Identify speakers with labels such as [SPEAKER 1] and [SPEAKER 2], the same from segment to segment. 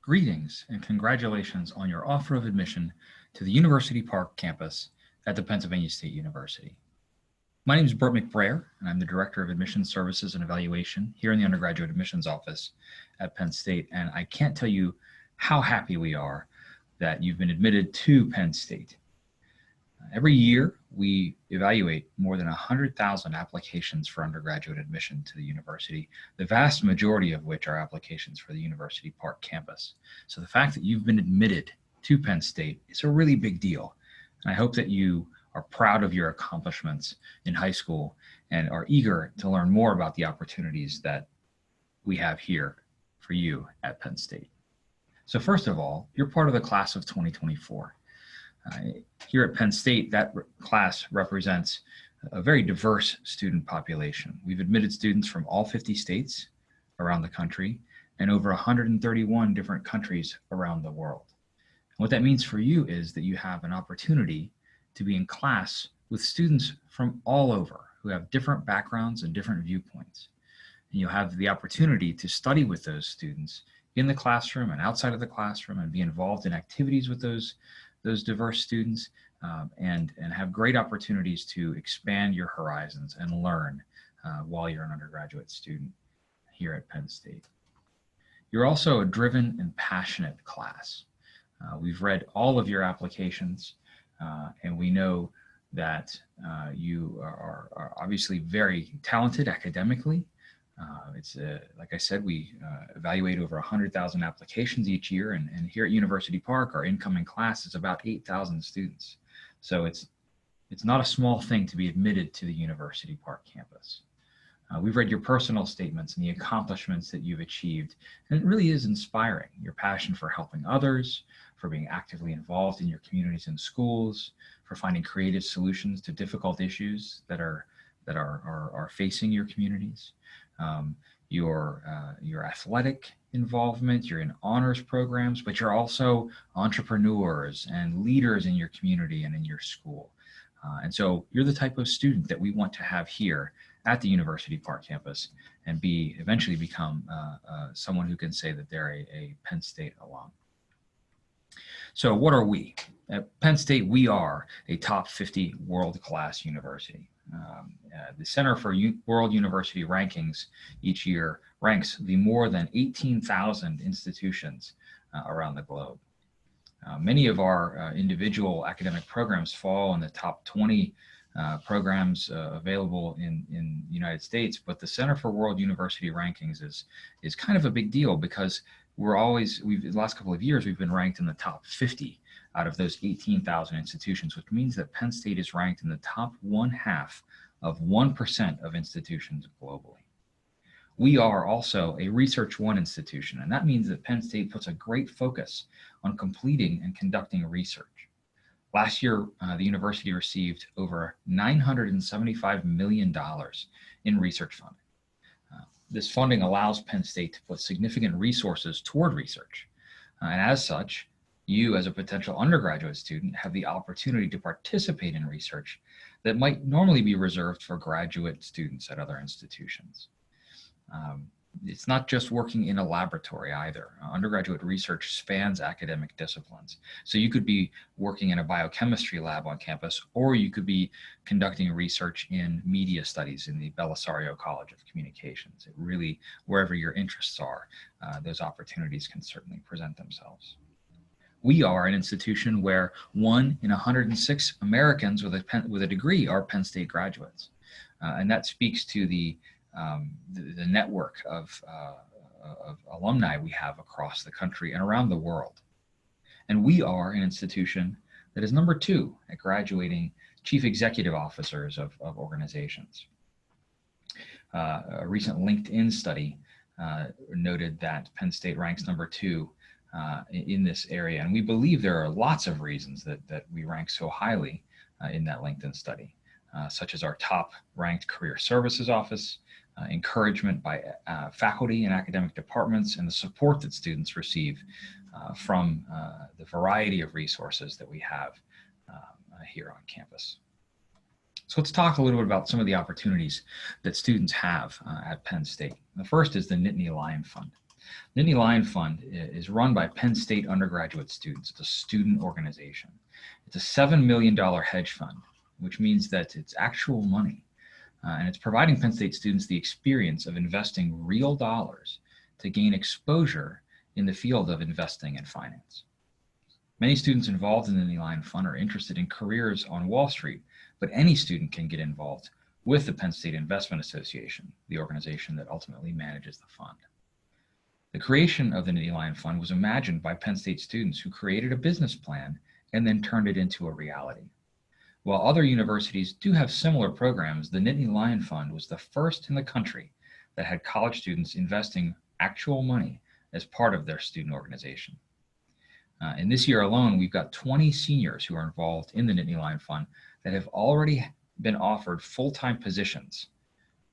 [SPEAKER 1] Greetings and congratulations on your offer of admission to the University Park campus at the Pennsylvania State University. My name is Burt McBrayer, and I'm the Director of Admissions Services and Evaluation here in the Undergraduate Admissions Office at Penn State, and I can't tell you how happy we are that you've been admitted to Penn State. Every year, we evaluate more than 100,000 applications for undergraduate admission to the university, the vast majority of which are applications for the University Park campus. So the fact that you've been admitted to Penn State is a really big deal. And I hope that you are proud of your accomplishments in high school and are eager to learn more about the opportunities that we have here for you at Penn State. So first of all, you're part of the class of 2024. Here at Penn State, that class represents a very diverse student population. We've admitted students from all 50 states around the country and over 131 different countries around the world. And what that means for you is that you have an opportunity to be in class with students from all over who have different backgrounds and different viewpoints. And you'll have the opportunity to study with those students in the classroom and outside of the classroom and be involved in activities with those diverse students and have great opportunities to expand your horizons and learn while you're an undergraduate student here at Penn State. You're also a driven and passionate class. We've read all of your applications and we know that you are obviously very talented academically. Like I said, we evaluate over 100,000 applications each year, and here at University Park, our incoming class is about 8,000 students. So it's not a small thing to be admitted to the University Park campus. We've read your personal statements and the accomplishments that you've achieved, and it really is inspiring. Your passion for helping others, for being actively involved in your communities and schools, for finding creative solutions to difficult issues that are facing your communities. Your athletic involvement, you're in honors programs, but you're also entrepreneurs and leaders in your community and in your school. And so you're the type of student that we want to have here at the University Park campus and eventually become someone who can say that they're a Penn State alum. So what are we? At Penn State, we are a top 50 world-class university. The Center for World University Rankings each year ranks the more than 18,000 institutions around the globe. Many of our individual academic programs fall in the top 20 programs available in the United States, but the Center for World University Rankings is kind of a big deal because the last couple of years, we've been ranked in the top 50 out of those 18,000 institutions, which means that Penn State is ranked in the top 1/2 of 1% of institutions globally. We are also a Research One institution, and that means that Penn State puts a great focus on completing and conducting research. Last year, the university received over $975 million in research funding. This funding allows Penn State to put significant resources toward research. And as such, you as a potential undergraduate student have the opportunity to participate in research that might normally be reserved for graduate students at other institutions. It's not just working in a laboratory either. Undergraduate research spans academic disciplines. So you could be working in a biochemistry lab on campus, or you could be conducting research in media studies in the Belisario College of Communications. It really, wherever your interests are, those opportunities can certainly present themselves. We are an institution where 1 in 106 Americans with a degree are Penn State graduates. And that speaks to the network of alumni we have across the country and around the world. And we are an institution that is number 2 at graduating chief executive officers of organizations. A recent LinkedIn study noted that Penn State ranks number 2 in this area. And we believe there are lots of reasons that we rank so highly in that LinkedIn study, such as our top ranked career services office, encouragement by faculty and academic departments, and the support that students receive from the variety of resources that we have here on campus. So let's talk a little bit about some of the opportunities that students have at Penn State. The first is the Nittany Lion Fund. Nittany Lion Fund is run by Penn State undergraduate students. It's a student organization. It's a $7 million hedge fund, which means that it's actual money. And it's providing Penn State students the experience of investing real dollars to gain exposure in the field of investing and finance. Many students involved in the Nittany Lion Fund are interested in careers on Wall Street, but any student can get involved with the Penn State Investment Association, the organization that ultimately manages the fund. The creation of the Nittany Lion Fund was imagined by Penn State students who created a business plan and then turned it into a reality. While other universities do have similar programs, the Nittany Lion Fund was the first in the country that had college students investing actual money as part of their student organization. In this year alone, we've got 20 seniors who are involved in the Nittany Lion Fund that have already been offered full-time positions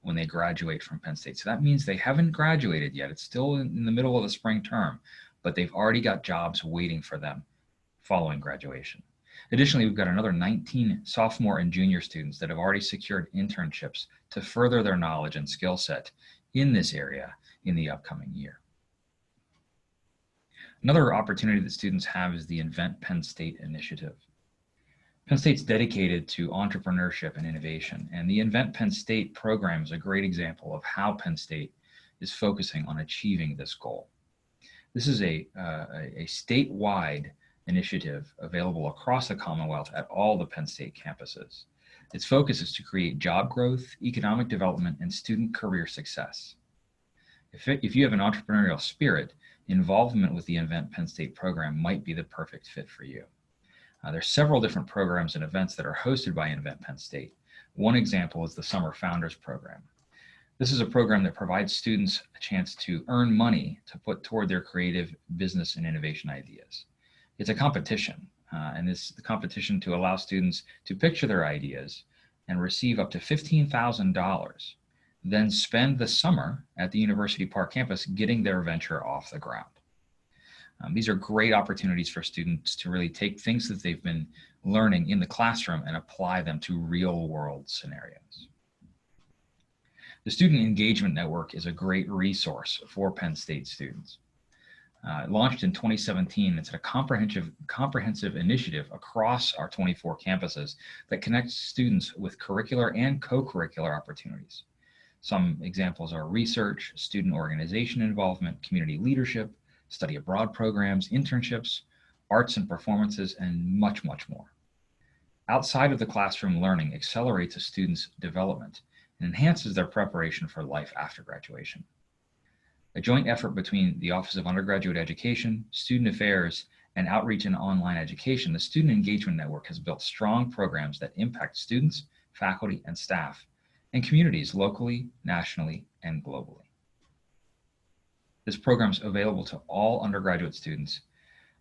[SPEAKER 1] when they graduate from Penn State. So that means they haven't graduated yet. It's still in the middle of the spring term, but they've already got jobs waiting for them following graduation. Additionally, we've got another 19 sophomore and junior students that have already secured internships to further their knowledge and skill set in this area in the upcoming year. Another opportunity that students have is the Invent Penn State initiative. Penn State's dedicated to entrepreneurship and innovation, and the Invent Penn State program is a great example of how Penn State is focusing on achieving this goal. This is a statewide initiative available across the Commonwealth at all the Penn State campuses. Its focus is to create job growth, economic development, and student career success. If you have an entrepreneurial spirit, involvement with the Invent Penn State program might be the perfect fit for you. There's several different programs and events that are hosted by Invent Penn State. One example is the Summer Founders Program. This is a program that provides students a chance to earn money to put toward their creative business and innovation ideas. It's a competition, and it's the competition to allow students to picture their ideas and receive up to $15,000, then spend the summer at the University Park campus getting their venture off the ground. These are great opportunities for students to really take things that they've been learning in the classroom and apply them to real world scenarios. The Student Engagement Network is a great resource for Penn State students. Launched in 2017, it's a comprehensive initiative across our 24 campuses that connects students with curricular and co-curricular opportunities. Some examples are research, student organization involvement, community leadership, study abroad programs, internships, arts and performances, and much, much more. Outside of the classroom, learning accelerates a student's development and enhances their preparation for life after graduation. A joint effort between the Office of Undergraduate Education, Student Affairs, and Outreach and Online Education, the Student Engagement Network has built strong programs that impact students, faculty, and staff, and communities locally, nationally, and globally. This program is available to all undergraduate students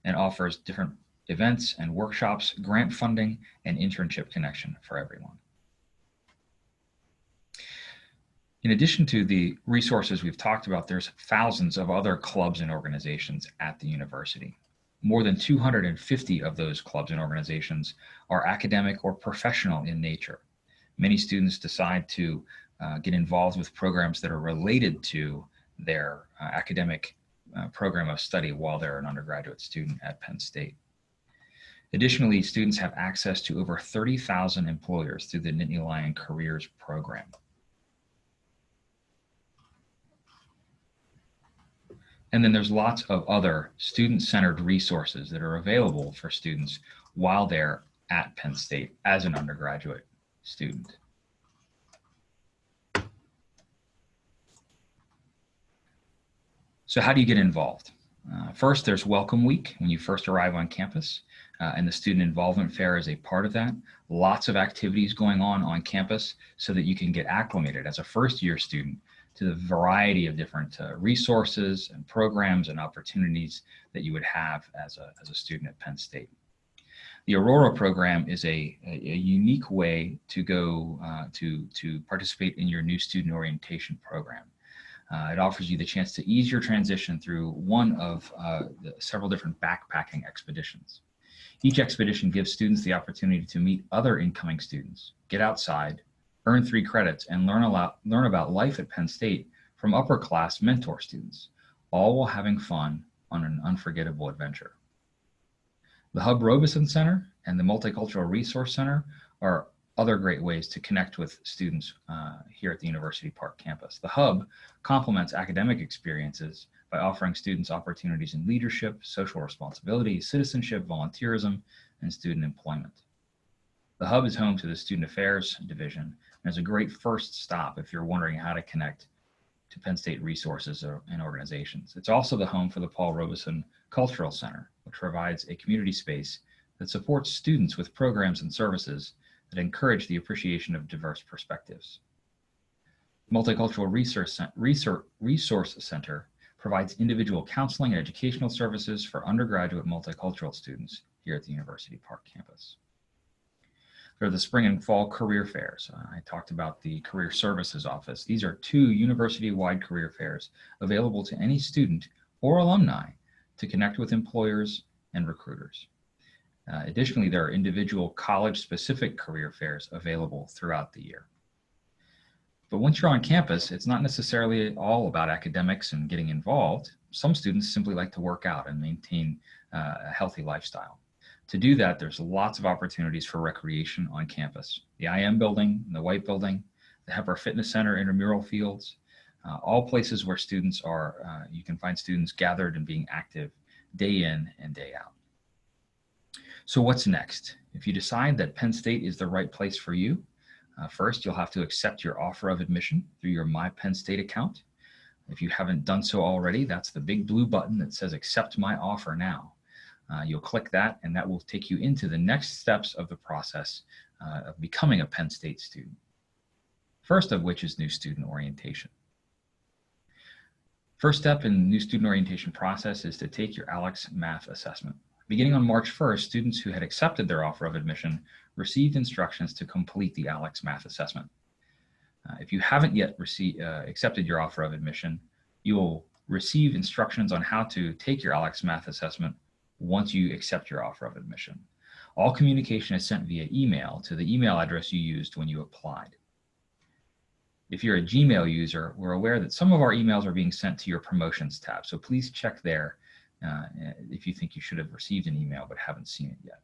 [SPEAKER 1] and offers different events and workshops, grant funding, and internship connection for everyone. In addition to the resources we've talked about, there's thousands of other clubs and organizations at the university. More than 250 of those clubs and organizations are academic or professional in nature. Many students decide to get involved with programs that are related to their academic program of study while they're an undergraduate student at Penn State. Additionally, students have access to over 30,000 employers through the Nittany Lion Careers program. And then there's lots of other student-centered resources that are available for students while they're at Penn State as an undergraduate student. So how do you get involved? First, there's Welcome Week when you first arrive on campus, and the Student Involvement Fair is a part of that. Lots of activities going on campus so that you can get acclimated as a first-year student to the variety of different resources and programs and opportunities that you would have as a student at Penn State. The Auroral Program is a unique way to go to participate in your new student orientation program. It offers you the chance to ease your transition through one of several different backpacking expeditions. Each expedition gives students the opportunity to meet other incoming students, get outside, earn 3 credits, and learn about life at Penn State from upper class mentor students, all while having fun on an unforgettable adventure. The Hub-Robeson Center and the Multicultural Resource Center are other great ways to connect with students here at the University Park campus. The Hub complements academic experiences by offering students opportunities in leadership, social responsibility, citizenship, volunteerism, and student employment. The Hub is home to the Student Affairs Division and is a great first stop if you're wondering how to connect to Penn State resources and organizations. It's also the home for the Paul Robeson Cultural Center, which provides a community space that supports students with programs and services that encourage the appreciation of diverse perspectives. Multicultural Resource Center provides individual counseling and educational services for undergraduate multicultural students here at the University Park campus. There are the spring and fall career fairs. I talked about the Career Services Office. These are 2 university-wide career fairs available to any student or alumni to connect with employers and recruiters. Additionally, there are individual college-specific career fairs available throughout the year. But once you're on campus, it's not necessarily all about academics and getting involved. Some students simply like to work out and maintain a healthy lifestyle. To do that, there's lots of opportunities for recreation on campus. The IM building, the White building, the Hepper Fitness Center, intramural fields, all places where students are, you can find students gathered and being active day in and day out. So what's next? If you decide that Penn State is the right place for you, first you'll have to accept your offer of admission through your My Penn State account. If you haven't done so already, that's the big blue button that says accept my offer now. You'll click that and that will take you into the next steps of the process of becoming a Penn State student. First of which is new student orientation. First step in the new student orientation process is to take your ALEX math assessment. Beginning on March 1st, students who had accepted their offer of admission received instructions to complete the ALEX math assessment. If you haven't yet accepted your offer of admission, you will receive instructions on how to take your ALEX math assessment once you accept your offer of admission. All communication is sent via email to the email address you used when you applied. If you're a Gmail user, we're aware that some of our emails are being sent to your promotions tab, so please check there if you think you should have received an email but haven't seen it yet.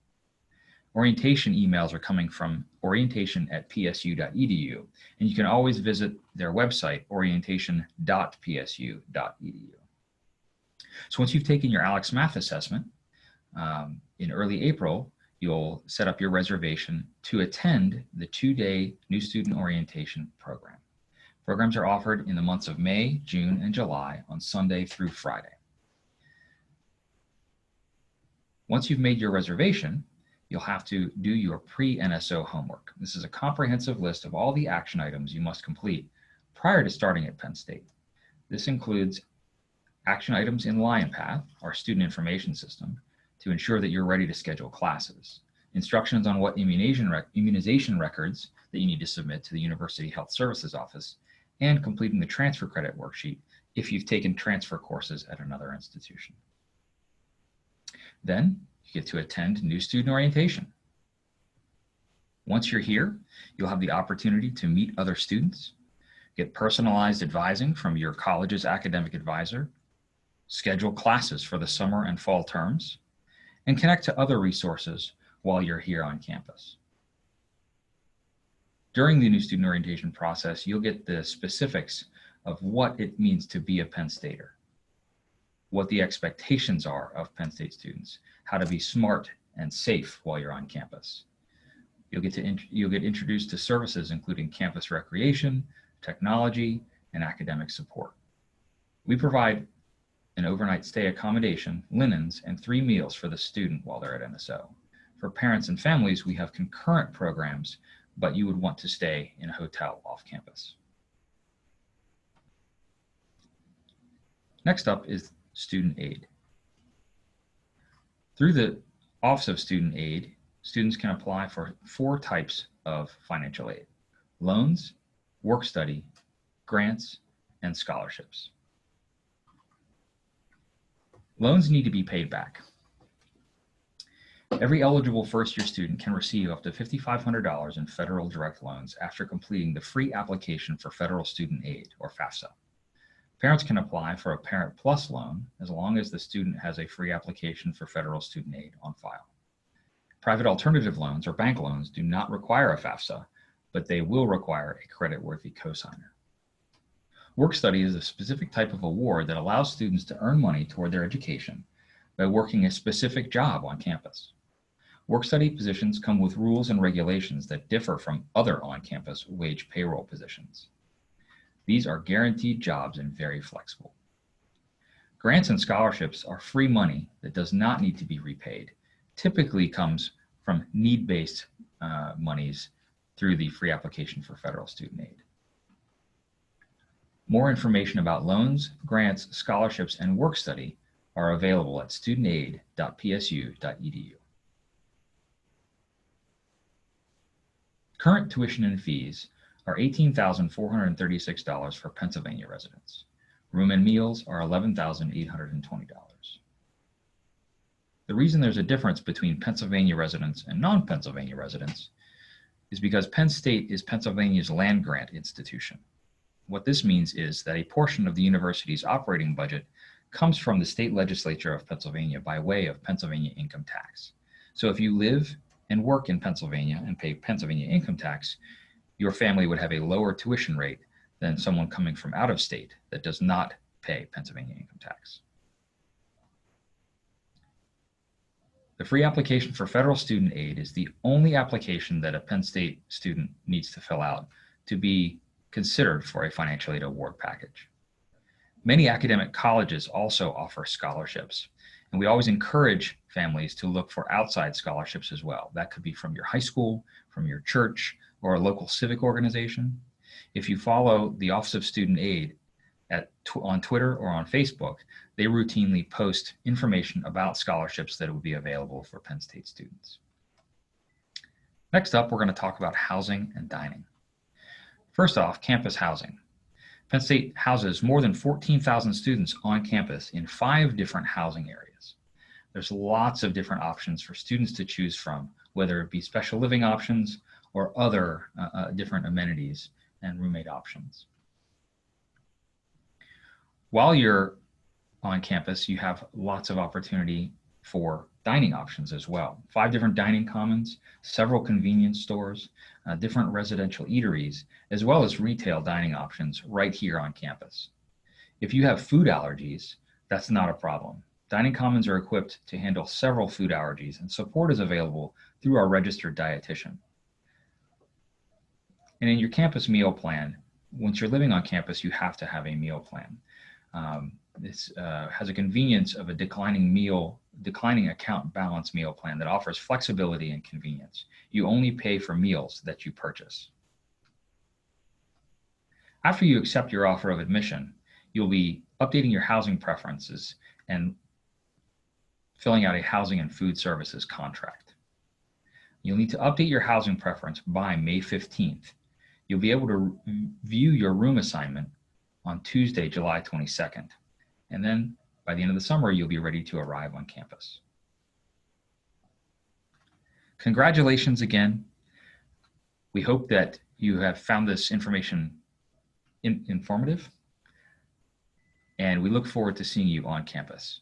[SPEAKER 1] Orientation emails are coming from orientation@psu.edu, and you can always visit their website, orientation.psu.edu. So once you've taken your ALEX math assessment, in early April, you'll set up your reservation to attend the 2-day new student orientation program. Programs are offered in the months of May, June, and July on Sunday through Friday. Once you've made your reservation, you'll have to do your pre-NSO homework. This is a comprehensive list of all the action items you must complete prior to starting at Penn State. This includes action items in LionPath, our student information system, to ensure that you're ready to schedule classes, instructions on what immunization records that you need to submit to the University Health Services Office, and completing the transfer credit worksheet if you've taken transfer courses at another institution. Then you get to attend new student orientation. Once you're here, you'll have the opportunity to meet other students, get personalized advising from your college's academic advisor, schedule classes for the summer and fall terms, and connect to other resources while you're here on campus. During the new student orientation process, you'll get the specifics of what it means to be a Penn Stater, what the expectations are of Penn State students, how to be smart and safe while you're on campus. You'll get introduced to services including campus recreation, technology, and academic support. We provide an overnight stay accommodation, linens, and 3 meals for the student while they're at NSO. For parents and families, we have concurrent programs, but you would want to stay in a hotel off campus. Next up is student aid. Through the Office of Student Aid, students can apply for 4 types of financial aid: loans, work study, grants, and scholarships. Loans need to be paid back. Every eligible first-year student can receive up to $5,500 in federal direct loans after completing the free application for federal student aid, or FAFSA. Parents can apply for a Parent Plus loan as long as the student has a free application for federal student aid on file. Private alternative loans or bank loans do not require a FAFSA, but they will require a credit-worthy cosigner. Work study is a specific type of award that allows students to earn money toward their education by working a specific job on campus. Work study positions come with rules and regulations that differ from other on-campus wage payroll positions. These are guaranteed jobs and very flexible. Grants and scholarships are free money that does not need to be repaid. Typically comes from need-based monies through the free application for federal student aid. More information about loans, grants, scholarships, and work study are available at studentaid.psu.edu. Current tuition and fees are $18,436 for Pennsylvania residents. Room and meals are $11,820. The reason there's a difference between Pennsylvania residents and non-Pennsylvania residents is because Penn State is Pennsylvania's land-grant institution. What this means is that a portion of the university's operating budget comes from the state legislature of Pennsylvania by way of Pennsylvania income tax. So if you live and work in Pennsylvania and pay Pennsylvania income tax, your family would have a lower tuition rate than someone coming from out of state that does not pay Pennsylvania income tax. The free application for federal student aid is the only application that a Penn State student needs to fill out to be considered for a financial aid award package. Many academic colleges also offer scholarships, and we always encourage families to look for outside scholarships as well. That could be from your high school, from your church, or a local civic organization. If you follow the Office of Student Aid on Twitter or on Facebook, they routinely post information about scholarships that will be available for Penn State students. Next up, we're going to talk about housing and dining. First off, campus housing. Penn State houses more than 14,000 students on campus in 5 different housing areas. There's lots of different options for students to choose from, whether it be special living options or other different amenities and roommate options. While you're on campus, you have lots of opportunity for dining options as well. 5 different dining commons, several convenience stores, different residential eateries, as well as retail dining options right here on campus. If you have food allergies, that's not a problem. Dining commons are equipped to handle several food allergies, and support is available through our registered dietitian. And in your campus meal plan, once you're living on campus, you have to have a meal plan. This has a convenience of a declining account balance meal plan that offers flexibility and convenience. You only pay for meals that you purchase. After you accept your offer of admission, you'll be updating your housing preferences and filling out a housing and food services contract. You'll need to update your housing preference by May 15th. You'll be able to view your room assignment on Tuesday, July 22nd. And then by the end of the summer, you'll be ready to arrive on campus. Congratulations again. We hope that you have found this information informative, and we look forward to seeing you on campus.